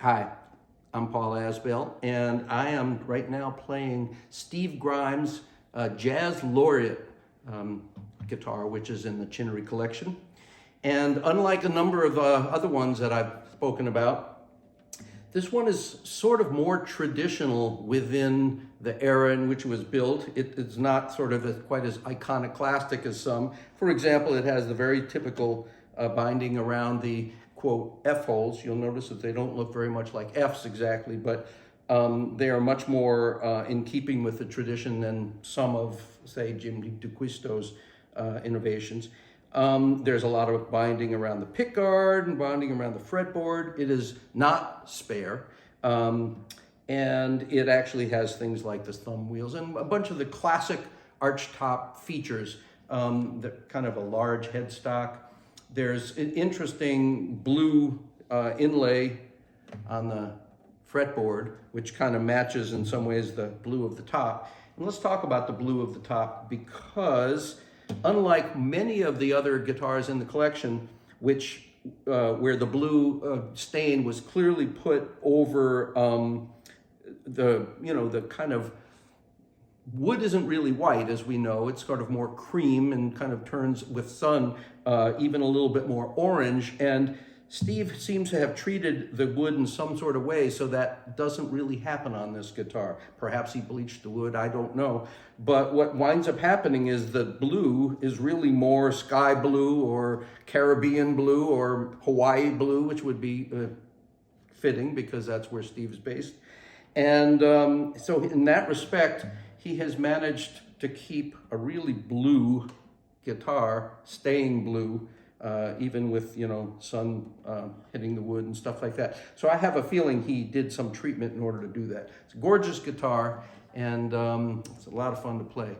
Hi, I'm Paul Asbell, and I am right now playing Steve Grimes' Jazz Laureate guitar, which is in the Chinnery collection. And unlike a number of other ones that I've spoken about, this one is sort of more traditional within the era in which it was built. It's not sort of quite as iconoclastic as some. For example, it has the very typical binding around the quote F holes. You'll notice that they don't look very much like Fs exactly, but they are much more in keeping with the tradition than some of, say, Jim DeQuisto's innovations. There's a lot of binding around the pickguard and binding around the fretboard. It is not spare. And it actually has things like the thumb wheels and a bunch of the classic Archtop features, that kind of a large headstock. There's an interesting blue inlay on the fretboard, which kind of matches in some ways the blue of the top. And let's talk about the blue of the top, because unlike many of the other guitars in the collection, which where the blue stain was clearly put over the kind of wood isn't really white, as we know. It's sort of more cream and kind of turns with sun even a little bit more orange. And Steve seems to have treated the wood in some sort of way so that doesn't really happen on this guitar. Perhaps he bleached the wood, I don't know. But what winds up happening is the blue is really more sky blue or Caribbean blue or Hawaii blue, which would be fitting because that's where Steve is based. And so in that respect, he has managed to keep a really blue guitar staying blue, even with, sun hitting the wood and stuff like that. So I have a feeling he did some treatment in order to do that. It's a gorgeous guitar, and it's a lot of fun to play.